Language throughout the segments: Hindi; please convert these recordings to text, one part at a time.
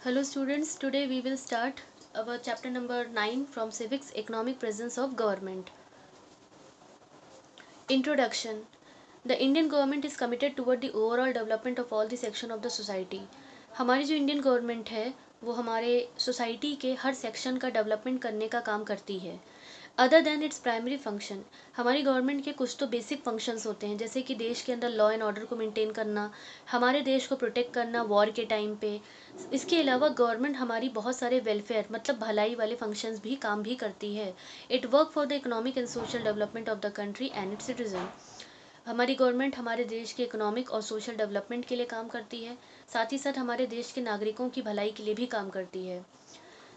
Hello students, today we will start our chapter number 9 from Civics Economic Presence of Government. Introduction. The Indian government is committed toward the overall development of all the section of the society. हमारी जो इंडियन गवर्नमेंट है वो हमारे सोसाइटी के हर सेक्शन का डेवलपमेंट करने का काम करती है। Other than its primary function, हमारी गवर्नमेंट के कुछ तो बेसिक फंक्शंस होते हैं, जैसे कि देश के अंदर लॉ एंड ऑर्डर को मेंटेन करना, हमारे देश को प्रोटेक्ट करना वॉर के टाइम पे। इसके अलावा गवर्नमेंट हमारी बहुत सारे वेलफेयर मतलब भलाई वाले फंक्शंस भी काम भी करती है। It work for the economic and social development of the country and it's citizen. हमारी गवर्नमेंट हमारे देश के इकोनॉमिक और सोशल डेवलपमेंट के लिए काम करती है, साथ ही साथ हमारे देश के नागरिकों की भलाई के लिए भी काम करती है।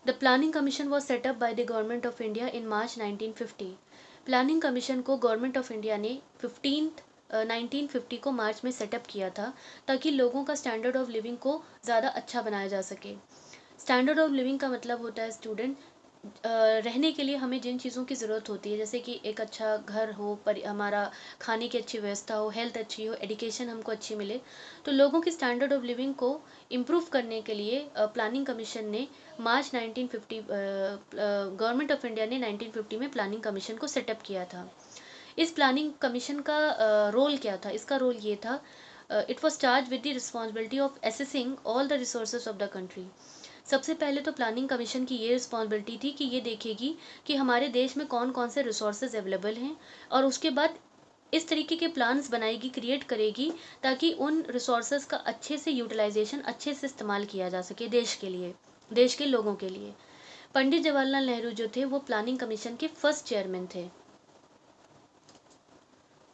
The planning commission was setup bye the government of India in March 1950। Planning commission को गवर्नमेंट ऑफ इंडिया ने 1950 को मार्च में सेटअप किया था, ताकि लोगों का स्टैंडर्ड ऑफ लिविंग को ज़्यादा अच्छा बनाया जा सके। स्टैंडर्ड ऑफ लिविंग का मतलब होता है स्टूडेंट, रहने के लिए हमें जिन चीज़ों की ज़रूरत होती है, जैसे कि एक अच्छा घर हो, पर हमारा खाने की अच्छी व्यवस्था हो, हेल्थ अच्छी हो, एजुकेशन हमको अच्छी मिले, तो लोगों की स्टैंडर्ड ऑफ लिविंग को इम्प्रूव करने के लिए प्लानिंग कमीशन ने मार्च 1950 गवर्नमेंट ऑफ इंडिया ने 1950 में प्लानिंग कमीशन को सेटअप किया था। इस प्लानिंग कमीशन का रोल क्या था? इसका रोल ये था, it was charge with the responsibility of assessing all the resources of the country. सबसे पहले तो प्लानिंग कमीशन की ये रिस्पॉन्सिबिलिटी थी कि ये देखेगी कि हमारे देश में कौन कौन से रिसोर्सेज अवेलेबल हैं, और उसके बाद इस तरीके के प्लान्स बनाएगी, क्रिएट करेगी, ताकि उन रिसोर्सेज का अच्छे से यूटिलाइजेशन, अच्छे से इस्तेमाल किया जा सके देश के लिए, देश के लोगों के लिए। पंडित जवाहरलाल नेहरू जो थे वो प्लानिंग कमीशन के फर्स्ट चेयरमैन थे।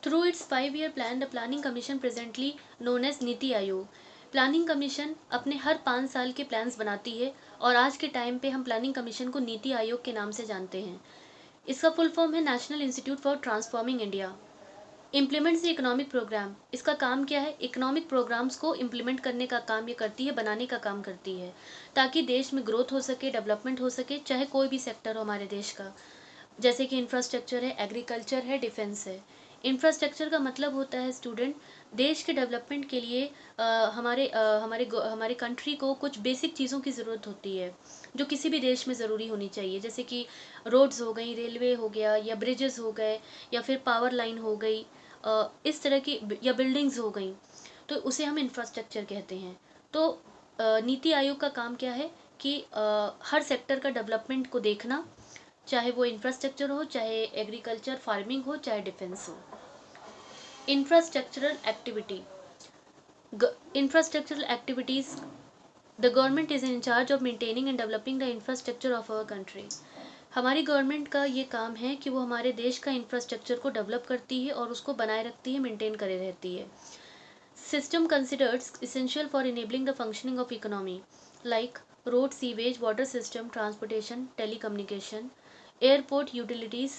Through its 5 year plan, the planning commission presently known as NITI Aayog. Planning commission अपने हर 5 साल के प्लान्स बनाती है, और आज के टाइम पे हम प्लानिंग कमीशन को नीति आयोग के नाम से जानते हैं। इसका फुल फॉर्म है national institute for transforming India. Implements the economic program, इसका काम क्या है? इकोनॉमिक प्रोग्राम्स को इम्प्लीमेंट करने का काम ये करती है, बनाने का काम करती है, ताकि देश में ग्रोथ हो सके, डेवलपमेंट हो सके, चाहे कोई भी सेक्टर हो हमारे देश का। जैसे कि इंफ्रास्ट्रक्चर है, एग्रीकल्चर है, डिफेंस है। इंफ्रास्ट्रक्चर का मतलब होता है स्टूडेंट, देश के डेवलपमेंट के लिए हमारे कंट्री को कुछ बेसिक चीज़ों की ज़रूरत होती है, जो किसी भी देश में ज़रूरी होनी चाहिए, जैसे कि रोड्स हो गई, रेलवे हो गया, या ब्रिजेस हो गए, या फिर पावर लाइन हो गई, इस तरह की, या बिल्डिंग्स हो गई, तो उसे हम इंफ्रास्ट्रक्चर कहते हैं। तो नीति आयोग का काम क्या है कि हर सेक्टर का डेवलपमेंट को देखना, चाहे वो इंफ्रास्ट्रक्चर हो, चाहे एग्रीकल्चर फार्मिंग हो, चाहे डिफेंस हो। Infrastructural activity, infrastructural activities, the government is in charge of maintaining and developing the infrastructure of our country. हमारी गवर्नमेंट का ये काम है कि वो हमारे देश का इंफ्रास्ट्रक्चर को डेवलप करती है और उसको बनाए रखती है, मेंटेन करे रहती है। System considered essential for enabling the functioning of economy, like road, sewage, water system, transportation, telecommunication, airport, utilities,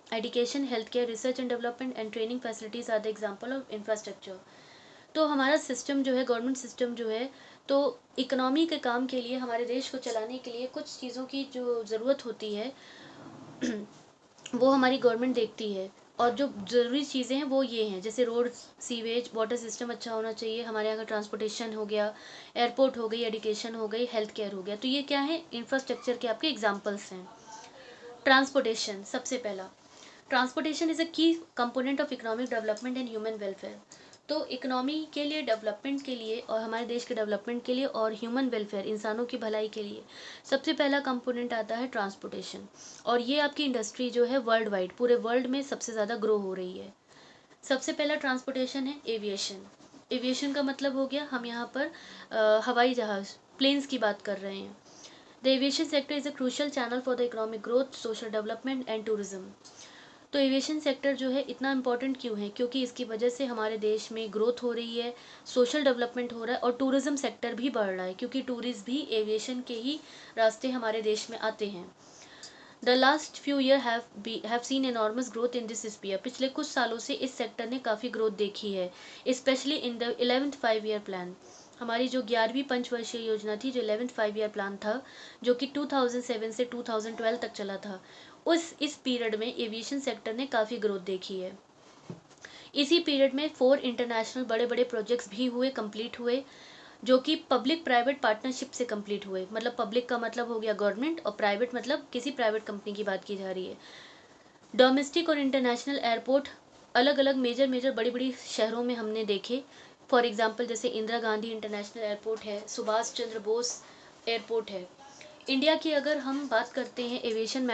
education, healthcare, research and development and training facilities are the example of infrastructure. तो हमारा सिस्टम जो है, गवर्नमेंट सिस्टम जो है, तो इकोनॉमी के काम के लिए, हमारे देश को चलाने के लिए कुछ चीज़ों की जो ज़रूरत होती है वो हमारी गवर्नमेंट देखती है। और जो ज़रूरी चीज़ें हैं वो ये हैं, जैसे रोड, सीवेज, वाटर सिस्टम अच्छा होना चाहिए, हमारे यहाँ का ट्रांसपोर्टेशन हो गया, एयरपोर्ट हो गई, एजुकेशन हो गई, हेल्थ केयर हो गया। तो ये क्या है? इंफ्रास्ट्रक्चर के आपके एग्जाम्पल्स हैं। ट्रांसपोर्टेशन सबसे पहला, ट्रांसपोर्टेशन इज अ की component of economic development and human welfare. तो इकोनॉमी के लिए, डेवलपमेंट के लिए, और हमारे देश के डेवलपमेंट के लिए, और ह्यूमन वेलफेयर, इंसानों की भलाई के लिए सबसे पहला कंपोनेंट आता है ट्रांसपोर्टेशन। और ये आपकी इंडस्ट्री जो है वर्ल्ड वाइड, पूरे वर्ल्ड में सबसे ज़्यादा ग्रो हो रही है। सबसे पहला ट्रांसपोर्टेशन है एविएशन। एविएशन का मतलब हो गया, हम यहाँ पर हवाई जहाज़, प्लेन्स की बात कर रहे हैं। The aviation sector is a crucial channel for the economic growth, social development and tourism. तो एविएशन सेक्टर जो है इतना इम्पोर्टेंट क्यों है? क्योंकि इसकी वजह से हमारे देश में ग्रोथ हो रही है, सोशल डेवलपमेंट हो रहा है, और टूरिज्म सेक्टर भी बढ़ रहा है, क्योंकि टूरिस्ट भी एविएशन के ही रास्ते हमारे देश में आते हैं। The last few year have seen enormous growth in this sphere. पिछले कुछ सालों से इस सेक्टर ने काफ़ी ग्रोथ देखी है, specially in the 11th 5 year plan. हमारी जो 11वीं पंचवर्षीय योजना थी, जो 11th 5 year प्लान था, जो कि 2007 से 2012 तक चला था, इस पीरियड में एविएशन सेक्टर ने काफ़ी ग्रोथ देखी है। इसी पीरियड में 4 इंटरनेशनल बड़े बड़े प्रोजेक्ट्स भी हुए, कंप्लीट हुए। जो कि पब्लिक प्राइवेट पार्टनरशिप से कंप्लीट हुए। मतलब पब्लिक का मतलब हो गया गवर्नमेंट और प्राइवेट मतलब किसी प्राइवेट कंपनी की बात की जा रही है। डोमेस्टिक और इंटरनेशनल एयरपोर्ट अलग अलग मेजर मेजर बड़ी बड़ी शहरों में हमने देखे। फॉर एग्जांपल जैसे इंदिरा गांधी इंटरनेशनल एयरपोर्ट है, सुभाष चंद्र बोस एयरपोर्ट है। इंडिया की अगर हम बात करते हैं एविएशन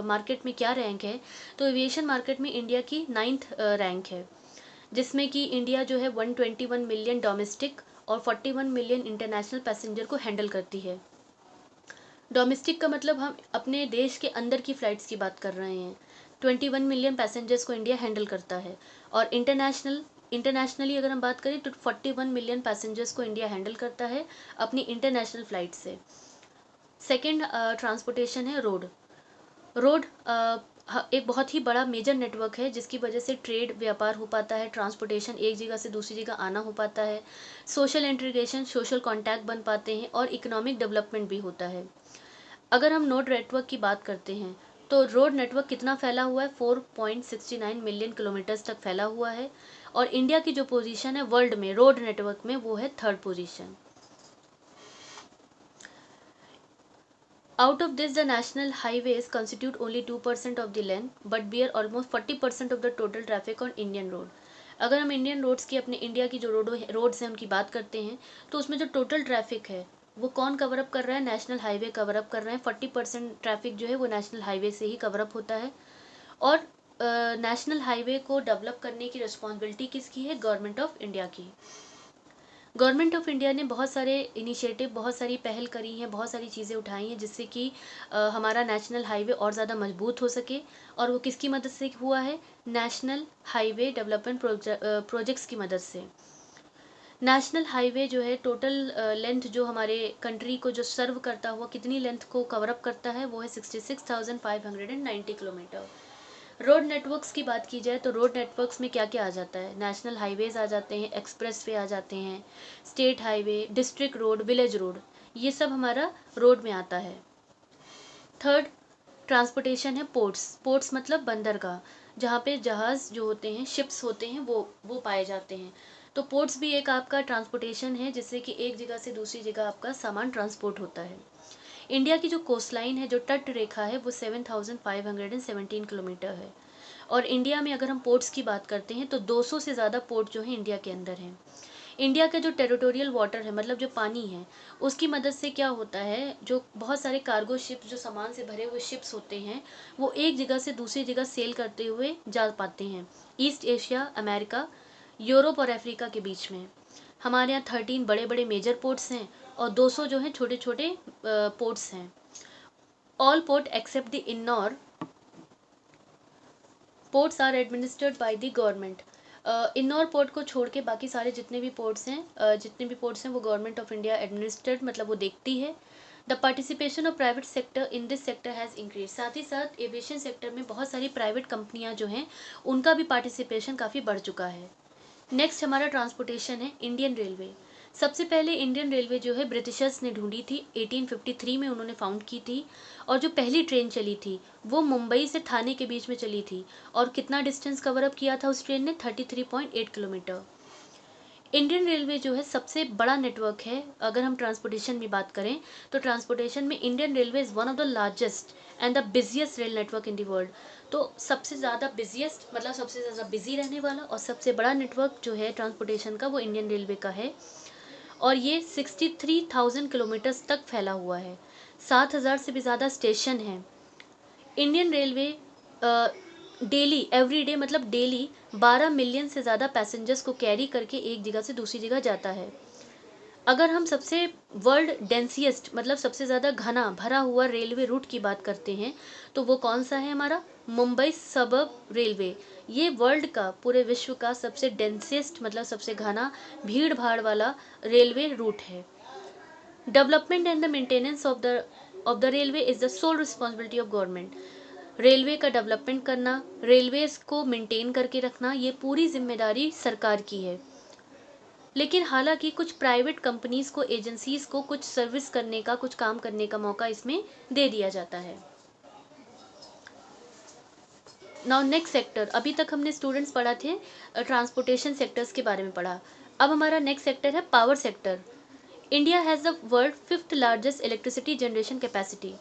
मार्केट में क्या रैंक है, तो एविएशन मार्केट में इंडिया की 9th रैंक है, जिसमें कि इंडिया जो है 121 मिलियन डोमेस्टिक और 41 मिलियन इंटरनेशनल पैसेंजर को हैंडल करती है। डोमेस्टिक का मतलब हम अपने देश के अंदर की फ़्लाइट्स की बात कर रहे हैं। 21 मिलियन पैसेंजर्स को इंडिया हैंडल करता है। और इंटरनेशनली अगर हम बात करें तो 41 मिलियन पैसेंजर्स को इंडिया हैंडल करता है अपनी इंटरनेशनल फ़्लाइट से। सेकेंड ट्रांसपोर्टेशन है रोड। रोड एक बहुत ही बड़ा मेजर नेटवर्क है जिसकी वजह से ट्रेड व्यापार हो पाता है, ट्रांसपोर्टेशन एक जगह से दूसरी जगह आना हो पाता है, सोशल इंटीग्रेशन सोशल कॉन्टैक्ट बन पाते हैं और इकोनॉमिक डेवलपमेंट भी होता है। अगर हम रोड नेटवर्क की बात करते हैं तो रोड नेटवर्क कितना फैला हुआ है, 4.69 मिलियन किलोमीटर्स तक फैला हुआ है। और इंडिया की जो पोजीशन है वर्ल्ड में रोड नेटवर्क में वो है 3rd position. Out of this, the national highways constitute only 2% of the length, but bear almost 40% of the total traffic on Indian road. अगर हम इंडियन रोड्स की अपने इंडिया की जो रोड्स हैं उनकी बात करते हैं तो उसमें जो टोटल ट्रैफिक है वो कौन कवर अप कर रहा है, नेशनल हाईवे कवर अप कर रहे हैं। 40% ट्रैफिक जो है वो नेशनल हाईवे से ही कवर अप होता है। और नेशनल हाईवे को डेवलप करने की रिस्पॉन्सिबिलिटी किसकी है, गवर्नमेंट ऑफ इंडिया की। गवर्नमेंट ऑफ इंडिया ने बहुत सारे इनिशिएटिव, बहुत सारी पहल करी हैं, बहुत सारी चीज़ें उठाई हैं जिससे कि हमारा नेशनल हाईवे और ज़्यादा मजबूत हो सके। और वो किसकी मदद से हुआ है, नेशनल हाईवे डेवलपमेंट प्रोजेक्ट्स की मदद से। नेशनल हाईवे जो है टोटल लेंथ जो हमारे कंट्री को जो सर्व करता हुआ कितनी लेंथ को कवर अप करता है वो है 66,590 किलोमीटर। रोड नेटवर्क्स की बात की जाए तो रोड नेटवर्क्स में क्या क्या आ जाता है, नेशनल हाईवेज आ जाते हैं, एक्सप्रेस वे आ जाते हैं, state highway, district road, village road, ये सब हमारा रोड में आता है। थर्ड ट्रांसपोर्टेशन है पोर्ट्स। पोर्ट्स मतलब बंदरगाह, जहाँ पे जहाज़ जो होते हैं, शिप्स होते हैं, वो पाए जाते हैं। तो पोर्ट्स भी एक आपका ट्रांसपोर्टेशन है जिससे कि एक जगह से दूसरी जगह आपका सामान ट्रांसपोर्ट होता है। इंडिया की जो कोस्ट लाइन है, जो तट रेखा है, वो 7,517 किलोमीटर है। और इंडिया में अगर हम पोर्ट्स की बात करते हैं तो 200 से ज़्यादा पोर्ट जो है इंडिया के अंदर हैं। इंडिया का जो टेरिटोरियल वाटर है, मतलब जो पानी है, उसकी मदद से क्या होता है, जो बहुत सारे कार्गो शिप्स, जो सामान से भरे हुए शिप्स होते हैं, वो एक जगह से दूसरी जगह सेल करते हुए जा पाते हैं, ईस्ट एशिया, अमेरिका, यूरोप और अफ्रीका के बीच में। हमारे यहाँ 13 बड़े बड़े मेजर पोर्ट्स हैं और 200 जो हैं छोटे छोटे पोर्ट्स हैं। All port except the Ennore ports are administered by the government. Ennore port को छोड़ के बाकी सारे जितने भी पोर्ट्स हैं वो गवर्नमेंट ऑफ इंडिया एडमिनिस्टर्ड, मतलब वो देखती है। The participation of private sector in this sector has increase. साथ ही साथ एविएशन सेक्टर में बहुत सारी प्राइवेट कंपनियां जो हैं उनका भी पार्टिसिपेशन काफ़ी बढ़ चुका है। नेक्स्ट हमारा ट्रांसपोर्टेशन है इंडियन रेलवे। सबसे पहले इंडियन रेलवे जो है ब्रिटिशर्स ने ढूंढी थी, 1853 में उन्होंने फाउंड की थी। और जो पहली ट्रेन चली थी वो मुंबई से ठाणे के बीच में चली थी। और कितना डिस्टेंस कवर अप किया था उस ट्रेन ने, 33.8 किलोमीटर। इंडियन रेलवे जो है सबसे बड़ा नेटवर्क है। अगर हम ट्रांसपोर्टेशन में बात करें तो ट्रांसपोर्टेशन में Indian railway is one of the largest and the busiest rail network in the world. तो सबसे ज़्यादा बिजिएस्ट मतलब सबसे ज़्यादा बिजी रहने वाला और सबसे बड़ा नेटवर्क जो है ट्रांसपोर्टेशन का वो इंडियन रेलवे का है। और ये 63,000 किलोमीटर्स तक फैला हुआ है। 7,000 से भी ज़्यादा स्टेशन हैं। Indian railway daily every day मतलब डेली 12 मिलियन से ज़्यादा पैसेंजर्स को कैरी करके एक जगह से दूसरी जगह जाता है। अगर हम सबसे वर्ल्ड डेंसिएस्ट मतलब सबसे ज़्यादा घना भरा हुआ रेलवे रूट की बात करते हैं तो वो कौन सा है, हमारा मुंबई सबअर्ब रेलवे। ये वर्ल्ड का, पूरे विश्व का सबसे डेंसिएस्ट मतलब सबसे घना भीड़ भाड़ वाला रेलवे रूट है। Development and the maintenance of the railway is the sole responsibility of government. Railway का डेवलपमेंट करना, रेलवेज़ को मेंटेन करके रखना, ये पूरी जिम्मेदारी सरकार की है। लेकिन हालांकि कुछ प्राइवेट कंपनीज़ को, एजेंसीज़ को कुछ सर्विस करने का, कुछ काम करने का मौका इसमें दे दिया जाता है। नाउ नेक्स्ट सेक्टर, अभी तक हमने स्टूडेंट्स पढ़ा थे ट्रांसपोर्टेशन सेक्टर्स के बारे में पढ़ा। अब हमारा नेक्स्ट सेक्टर है power sector. India has the world fifth largest electricity generation capacity.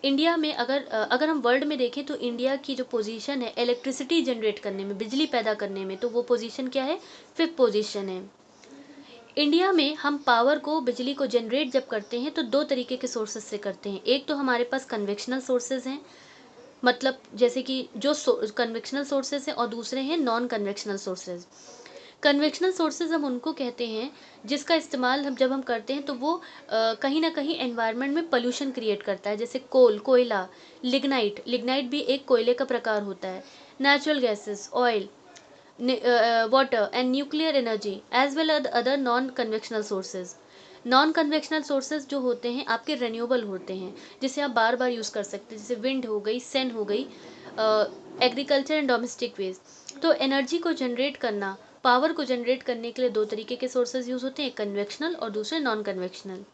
India में अगर हम वर्ल्ड में देखें तो इंडिया की जो पोजीशन है इलेक्ट्रिसिटी जनरेट करने में, बिजली पैदा करने में, तो वो पोजीशन क्या है, फिफ्थ पोजीशन है। इंडिया में हम पावर को, बिजली को जनरेट जब करते हैं तो दो तरीके के सोर्सेज से करते हैं। एक तो हमारे पास कन्वेक्शनल सोर्सेज हैं, मतलब जैसे कि जो कन्वेक्शनल सोर्सेज हैं, और दूसरे हैं non convectional sources. Convectional sources हम उनको कहते हैं जिसका इस्तेमाल जब हम करते हैं तो वो कहीं ना कहीं एनवायरनमेंट में पोल्यूशन क्रिएट करता है, जैसे कोयला, लिग्नाइट। लिग्नाइट भी एक कोयले का प्रकार होता है। Natural gases, oil, water and nuclear energy as well as other non conventional sources। Non convectional sources जो होते हैं आपके रेन्यूएबल होते हैं, जिसे आप बार बार यूज़ कर सकते हैं, जैसे विंड हो गई, सन हो गई, एग्रीकल्चर एंड डोमेस्टिक वेस्ट। तो एनर्जी को जनरेट करना, पावर को जनरेट करने के लिए दो तरीके के सोर्सेज यूज़ होते हैं, एक कन्वेक्शनल और दूसरे non convectional.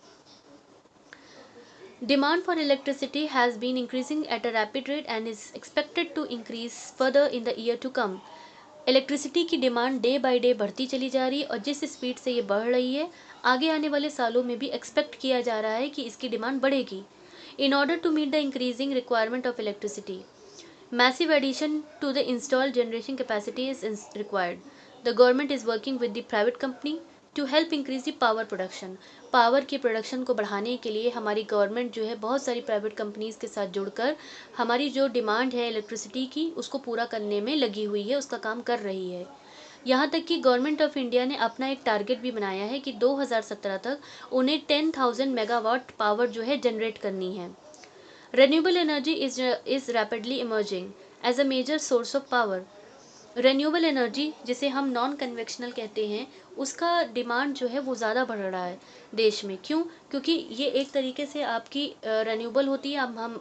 Demand for electricity has been increasing at a rapid rate and is expected to increase further in the year to come। Electricity की डिमांड डे बाय डे बढ़ती चली जा रही है, और जिस स्पीड से ये बढ़ रही है आगे आने वाले सालों में भी एक्सपेक्ट किया जा रहा है कि इसकी डिमांड बढ़ेगी। In order to meet the increasing requirement of electricity, massive addition to the installed generation capacity is required। The government is working with the private company to help increase the power production। Power की प्रोडक्शन को बढ़ाने के लिए हमारी गवर्नमेंट जो है बहुत सारी प्राइवेट कंपनीज के साथ जुड़कर हमारी जो डिमांड है इलेक्ट्रिसिटी की उसको पूरा करने में लगी हुई है, उसका काम कर रही है। यहाँ तक कि गवर्नमेंट ऑफ इंडिया ने अपना एक टारगेट भी बनाया है कि 2017 तक उन्हें 10,000 मेगावाट पावर जो है जनरेट करनी है। Renewable energy is rapidly emerging as a major source of power। Renewable energy जिसे हम नॉन कन्वेक्शनल कहते हैं, उसका डिमांड जो है वो ज़्यादा बढ़ रहा है देश में। क्यों? क्योंकि ये एक तरीके से आपकी रेन्यूएबल होती है, अब हम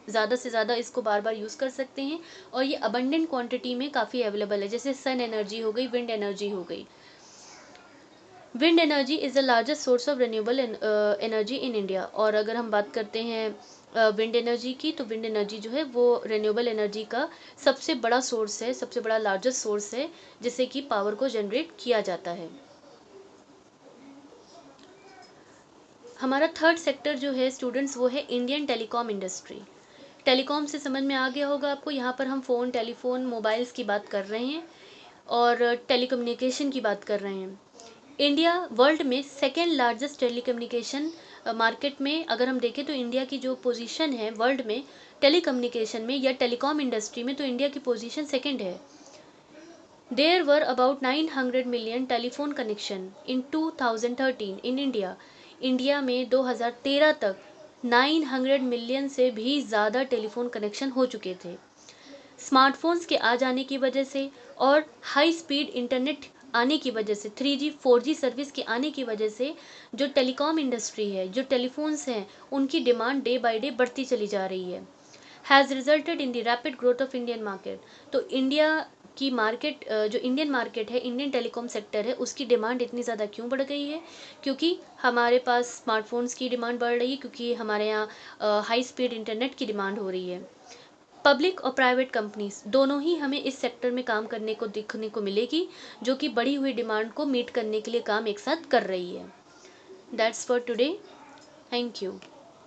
ज़्यादा से ज़्यादा इसको बार बार यूज़ कर सकते हैं, और ये अबंडेंट क्वांटिटी में काफ़ी अवेलेबल है, जैसे सन एनर्जी हो गई, विंड एनर्जी हो गई। Wind energy is the largest source of renewable energy in India. और अगर हम बात करते हैं विंड एनर्जी की, तो विंड एनर्जी जो है वो रेन्यूएबल एनर्जी का सबसे बड़ा सोर्स है, सबसे बड़ा लार्जेस्ट सोर्स है जिससे कि पावर को जनरेट किया जाता है। हमारा थर्ड सेक्टर जो है स्टूडेंट्स, वो है इंडियन टेलीकॉम इंडस्ट्री। टेलीकॉम से समझ में आ गया होगा आपको, यहाँ पर हम फ़ोन, टेलीफोन, मोबाइल्स की बात कर रहे हैं और टेलीकम्युनिकेशन की बात कर रहे हैं। इंडिया वर्ल्ड में सेकेंड लार्जेस्ट टेलीकम्युनिकेशन मार्केट में अगर हम देखें तो इंडिया की जो पोजीशन है वर्ल्ड में टेलीकम्युनिकेशन में या टेलीकॉम इंडस्ट्री में, तो इंडिया की पोजीशन सेकेंड है। There were about 900 million telephone connection in 2013 in India. India में 2013 तक 900 मिलियन से भी ज़्यादा टेलीफोन कनेक्शन हो चुके थे। स्मार्टफोन्स के आ जाने की वजह से और हाई स्पीड इंटरनेट आने की वजह से, 3G 4G सर्विस के आने की वजह से जो टेलीकॉम इंडस्ट्री है, जो टेलीफोन्स हैं, उनकी डिमांड डे बाय डे बढ़ती चली जा रही है। Has resulted in the rapid growth of Indian market. तो इंडिया की मार्केट, जो इंडियन मार्केट है, इंडियन टेलीकॉम सेक्टर है, उसकी डिमांड इतनी ज़्यादा क्यों बढ़ गई है? क्योंकि हमारे पास स्मार्टफोन्स की डिमांड बढ़ रही है, क्योंकि हमारे यहाँ हाई स्पीड इंटरनेट की डिमांड हो रही है। पब्लिक और प्राइवेट कंपनीज दोनों ही हमें इस सेक्टर में काम करने को दिखने को मिलेगी, जो कि बढ़ी हुई डिमांड को मीट करने के लिए काम एक साथ कर रही है। That's for today. Thank you.